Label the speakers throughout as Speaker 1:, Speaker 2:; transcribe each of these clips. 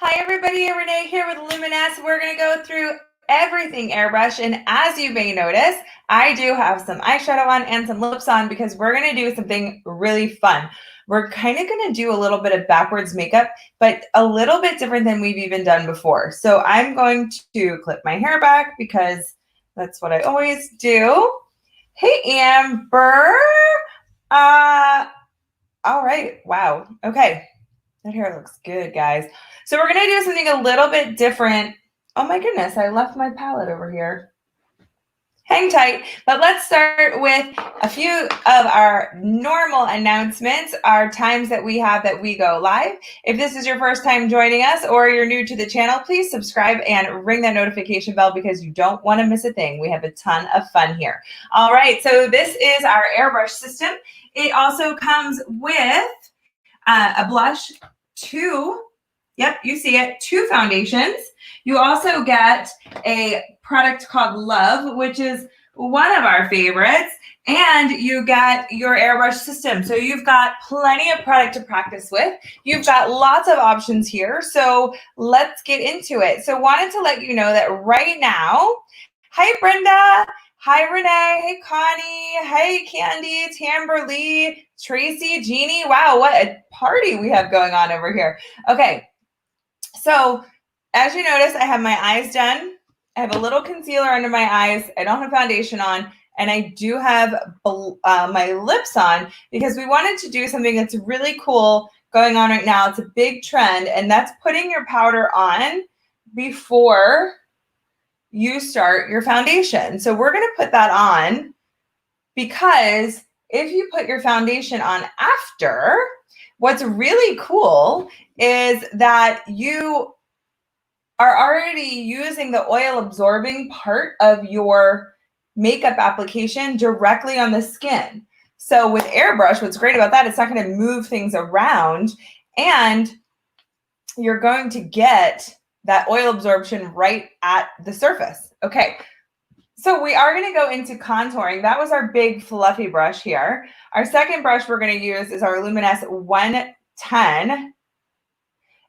Speaker 1: Hi everybody, Renee here with Luminous. We're going to go through everything airbrush, and as you may notice, I do have some eyeshadow on and some lips on because we're going to do something really fun. We're kind of going to do a little bit of backwards makeup, but a little bit different than we've even done before. So I'm going to clip my hair back because that's what I always do. Hey Amber. All right, wow, okay. That hair looks good, guys. So we're going to do something a little bit different. Oh my goodness, I left my palette over here. Hang tight, but let's start with a few of our normal announcements, our times that we have that we go live. If this is your first time joining us or you're new to the channel, please subscribe and ring that notification bell because you don't want to miss a thing. We have a ton of fun here. All right, so this is our airbrush system. It also comes with a blush, you see it, 2 foundations. You also get a product called Love, which is one of our favorites, and you get your airbrush system. So you've got plenty of product to practice with. You've got lots of options here, so let's get into it. So wanted to let you know that right now, hi Brenda, hi Renee, hey Connie, hey Candy, Tamber Lee, Tracy, Jeannie. Wow, what a party we have going on over here. Okay, so as you notice, I have my eyes done. I have a little concealer under my eyes. I don't have foundation on, and I do have my lips on because we wanted to do something that's really cool going on right now. It's a big trend, and that's putting your powder on before you start your foundation. So we're going to put that on because if you put your foundation on after, what's really cool is that you are already using the oil absorbing part of your makeup application directly on the skin. So with airbrush, what's great about that, it's not going to move things around, and you're going to get that oil absorption right at the surface. Okay, so we are going to go into contouring. That was our big fluffy brush here. Our second brush we're going to use is our Luminous 110.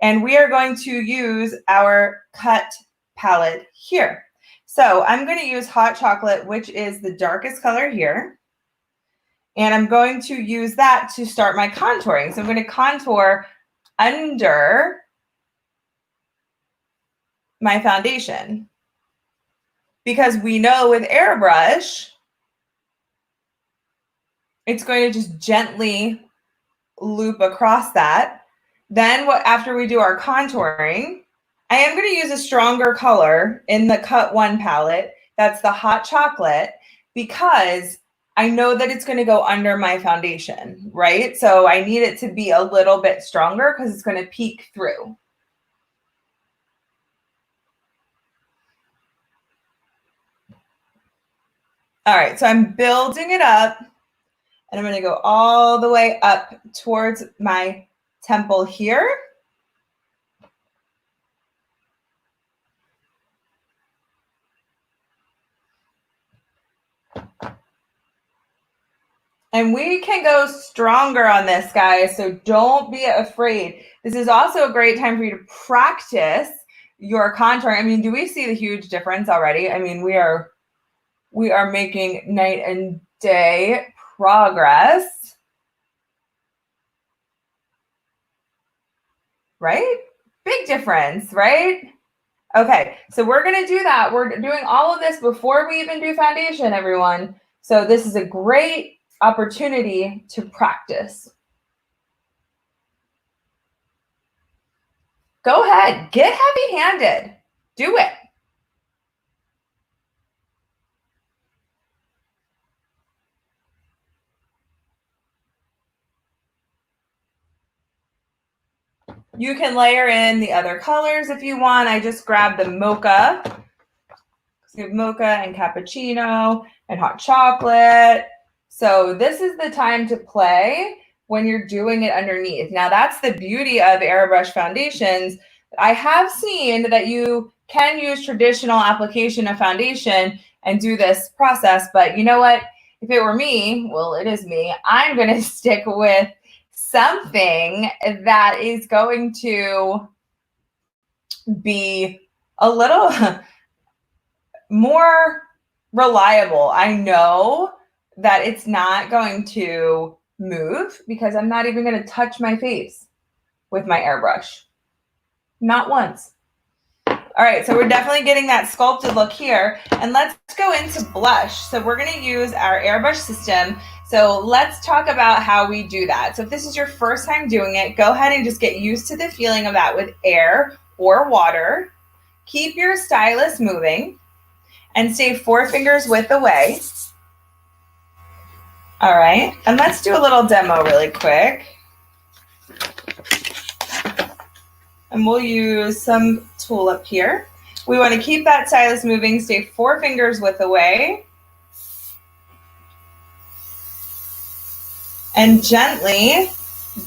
Speaker 1: And we are going to use our cut palette here. So I'm going to use Hot Chocolate, which is the darkest color here. And I'm going to use that to start my contouring. So I'm going to contour under my foundation. Because we know with airbrush, it's going to just gently loop across that. Then after we do our contouring, I am going to use a stronger color in the Cut 1 palette. That's the Hot Chocolate, because I know that it's going to go under my foundation, right? So I need it to be a little bit stronger because it's going to peek through. All right, so I'm building it up, and I'm going to go all the way up towards my temple here. And we can go stronger on this, guys, so don't be afraid. This is also a great time for you to practice your contouring. I mean, do we see the huge difference already? I mean, we are making night and day progress. Right? Big difference, right? Okay, so we're going to do that. We're doing all of this before we even do foundation, everyone. So this is a great opportunity to practice. Go ahead, get heavy-handed. Do it. You can layer in the other colors if you want. I just grabbed the mocha. So you have mocha and cappuccino and hot chocolate. So this is the time to play when you're doing it underneath. Now that's the beauty of airbrush foundations. I have seen that you can use traditional application of foundation and do this process, but you know what? If it were me, well, it is me, I'm going to stick with something that is going to be a little more reliable. I know that it's not going to move because I'm not even going to touch my face with my airbrush. Not once. All right, so we're definitely getting that sculpted look here. And let's go into blush. So we're going to use our airbrush system. So let's talk about how we do that. So if this is your first time doing it, go ahead and just get used to the feeling of that with air or water. Keep your stylus moving and stay 4 fingers width away. All right, and let's do a little demo really quick. And we'll use some tool up here. We want to keep that stylus moving, stay 4 fingers width away. And gently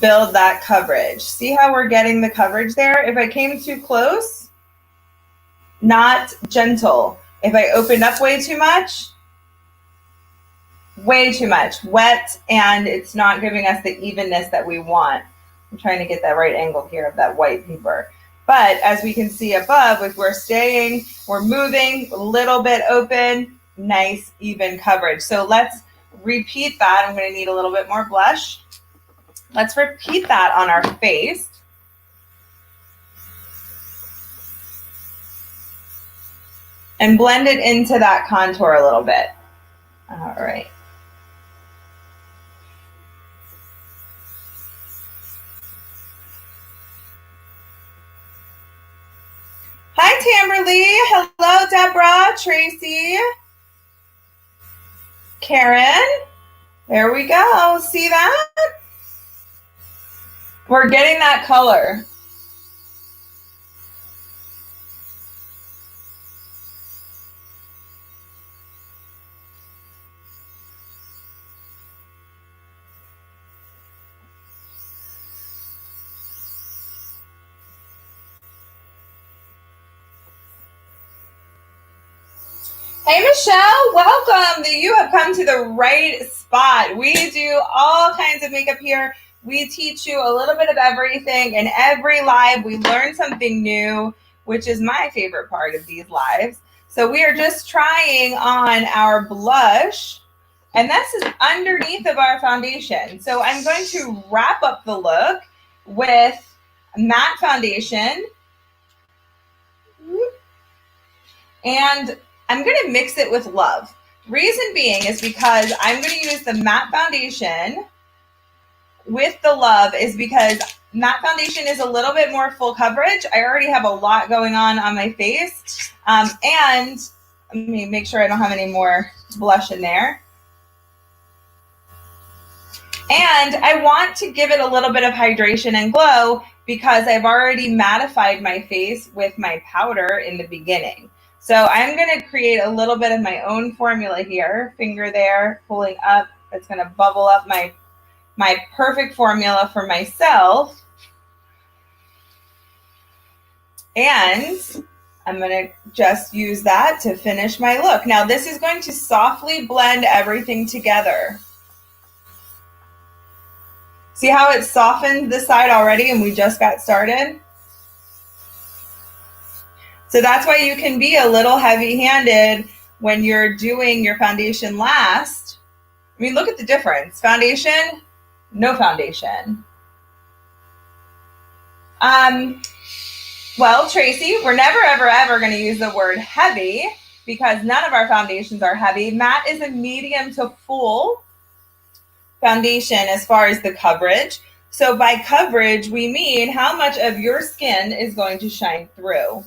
Speaker 1: build that coverage. See how we're getting the coverage there? If I came too close, not gentle. If I opened up way too much, wet, and it's not giving us the evenness that we want. I'm trying to get that right angle here of that white paper. But as we can see above, if we're staying, we're moving, a little bit open, nice, even coverage. So let's repeat that. I'm going to need a little bit more blush. Let's repeat that on our face. And blend it into that contour a little bit. All right. Hi, Tamberly. Hello, Deborah, Tracy, Karen. There we go. See that? We're getting that color. Hey, Michelle, welcome. You have come to the right spot. We do all kinds of makeup here. We teach you a little bit of everything. In every live, we learn something new, which is my favorite part of these lives. So we are just trying on our blush, and this is underneath of our foundation. So I'm going to wrap up the look with matte foundation. And I'm going to mix it with Love. Reason being is because I'm going to use the matte foundation with the Love is because matte foundation is a little bit more full coverage. I already have a lot going on my face. And let me make sure I don't have any more blush in there. And I want to give it a little bit of hydration and glow because I've already mattified my face with my powder in the beginning. So I'm going to create a little bit of my own formula here. Finger there, pulling up. It's going to bubble up my perfect formula for myself. And I'm going to just use that to finish my look. Now this is going to softly blend everything together. See how it softened this side already and we just got started? So that's why you can be a little heavy-handed when you're doing your foundation last. I mean, look at the difference. Foundation, no foundation. Well, Tracy, we're never, ever, ever going to use the word heavy because none of our foundations are heavy. Matte is a medium to full foundation as far as the coverage. So by coverage, we mean how much of your skin is going to shine through.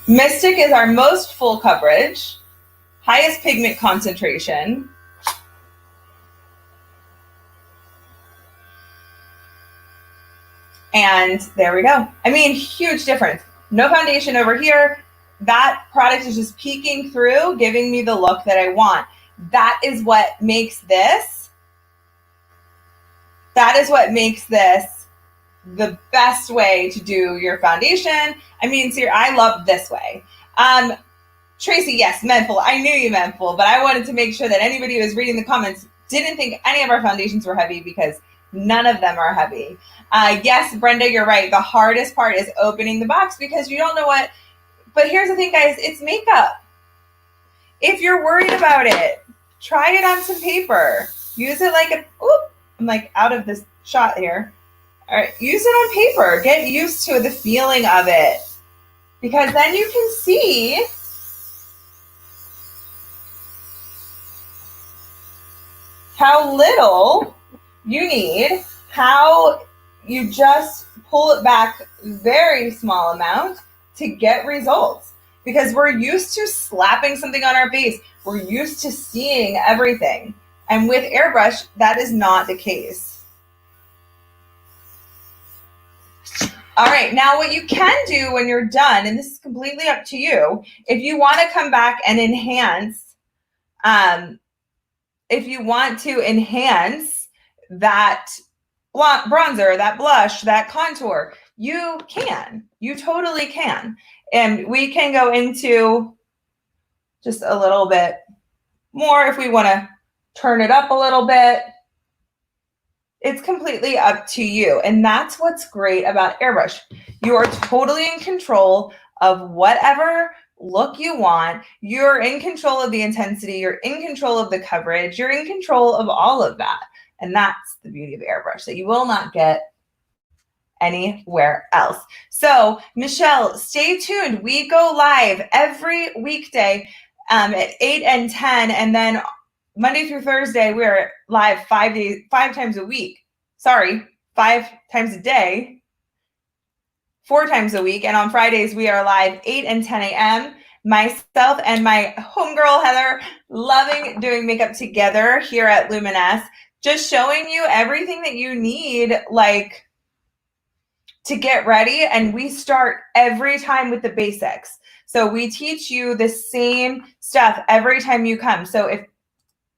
Speaker 1: Mystic is our most full coverage, highest pigment concentration. And there we go. I mean, huge difference. No foundation over here. That product is just peeking through, giving me the look that I want. That is what makes this. That is what makes this the best way to do your foundation. I mean, see, I love this way. Tracy, yes, menful. I knew you meant full, but I wanted to make sure that anybody who was reading the comments didn't think any of our foundations were heavy because None of them are heavy. Yes, Brenda, you're right. The hardest part is opening the box because you don't know what, but here's the thing, guys, it's makeup. If you're worried about it, try it on some paper. Use it like I'm like out of this shot here. All right, use it on paper. Get used to the feeling of it because then you can see how little you need, how you just pull it back very small amount to get results. Because we're used to slapping something on our face. We're used to seeing everything. And with airbrush, that is not the case. All right, now what you can do when you're done, and this is completely up to you, if you want to come back and enhance, if you want to enhance that bronzer, that blush, that contour, you can. You totally can. And we can go into just a little bit more if we want to turn it up a little bit. It's completely up to you. And that's what's great about airbrush. You are totally in control of whatever look you want. You're in control of the intensity. You're in control of the coverage. You're in control of all of that. And that's the beauty of airbrush that you will not get anywhere else. So Michelle, stay tuned. We go live every weekday at 8 and 10, and then Monday through Thursday we're live 5 times a week. Sorry, 5 times a day, 4 times a week, and on Fridays we are live 8 and 10 a.m. Myself and my homegirl Heather loving doing makeup together here at Luminous, just showing you everything that you need, like, to get ready. And we start every time with the basics. So we teach you the same stuff every time you come. So if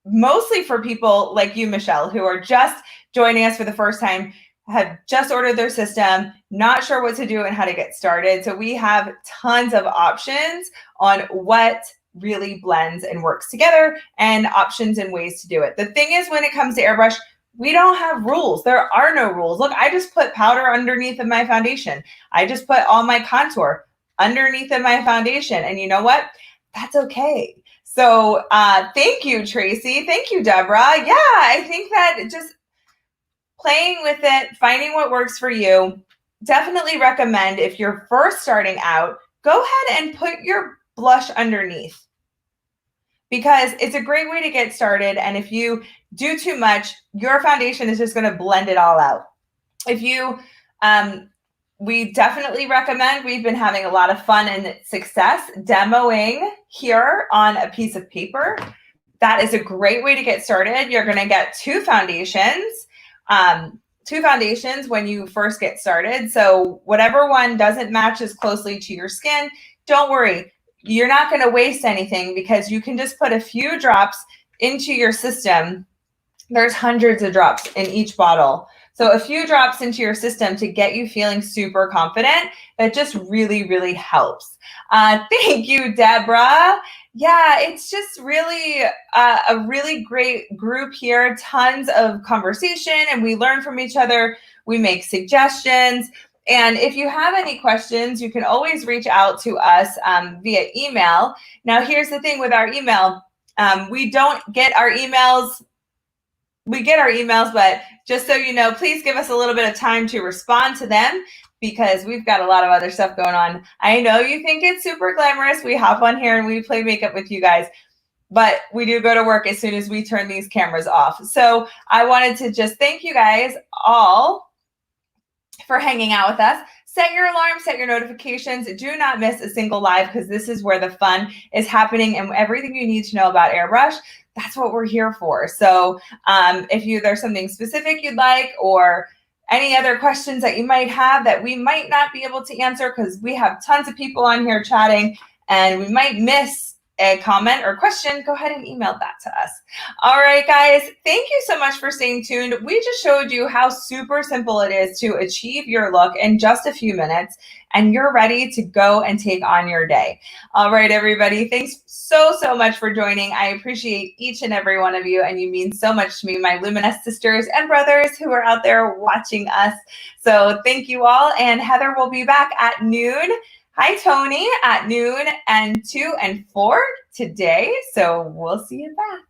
Speaker 1: mostly for people like you, Michelle, who are just joining us for the first time, have just ordered their system, not sure what to do and how to get started. So we have tons of options on what really blends and works together and options and ways to do it. The thing is, when it comes to airbrush, we don't have rules. There are no rules. Look, I just put powder underneath of my foundation. I just put all my contour underneath of my foundation. And you know what? That's okay. So thank you, Tracy. Thank you, Deborah. Yeah, I think that just playing with it, finding what works for you, definitely recommend if you're first starting out, go ahead and put your blush underneath, because it's a great way to get started. And if you do too much, your foundation is just going to blend it all out. If you, we definitely recommend, we've been having a lot of fun and success demoing here on a piece of paper. That is a great way to get started. You're going to get two foundations when you first get started. So whatever one doesn't match as closely to your skin, don't worry. You're not going to waste anything because you can just put a few drops into your system. There's hundreds of drops in each bottle. So a few drops into your system to get you feeling super confident, that just really, really helps. Thank you, Deborah. Yeah, it's just really a really great group here. Tons of conversation, and we learn from each other. We make suggestions. And if you have any questions, you can always reach out to us via email. Now, here's the thing with our email. We don't get our emails. We get our emails, but just so you know, please give us a little bit of time to respond to them because we've got a lot of other stuff going on. I know you think it's super glamorous. We hop on here and we play makeup with you guys, but we do go to work as soon as we turn these cameras off. So I wanted to just thank you guys all for hanging out with us. Set your alarm, set your notifications. Do not miss a single live because this is where the fun is happening and everything you need to know about airbrush. That's what we're here for. So if there's something specific you'd like or any other questions that you might have that we might not be able to answer because we have tons of people on here chatting and we might miss a comment or question, go ahead and email that to us. All right, guys, thank you so much for staying tuned. We just showed you how super simple it is to achieve your look in just a few minutes, and you're ready to go and take on your day. All right, everybody, thanks so much for joining. I appreciate each and every one of you, and you mean so much to me, my Luminous sisters and brothers who are out there watching us. So thank you all, and Heather will be back at noon. Hi, Tony, at noon and 2 and 4 today. So we'll see you back.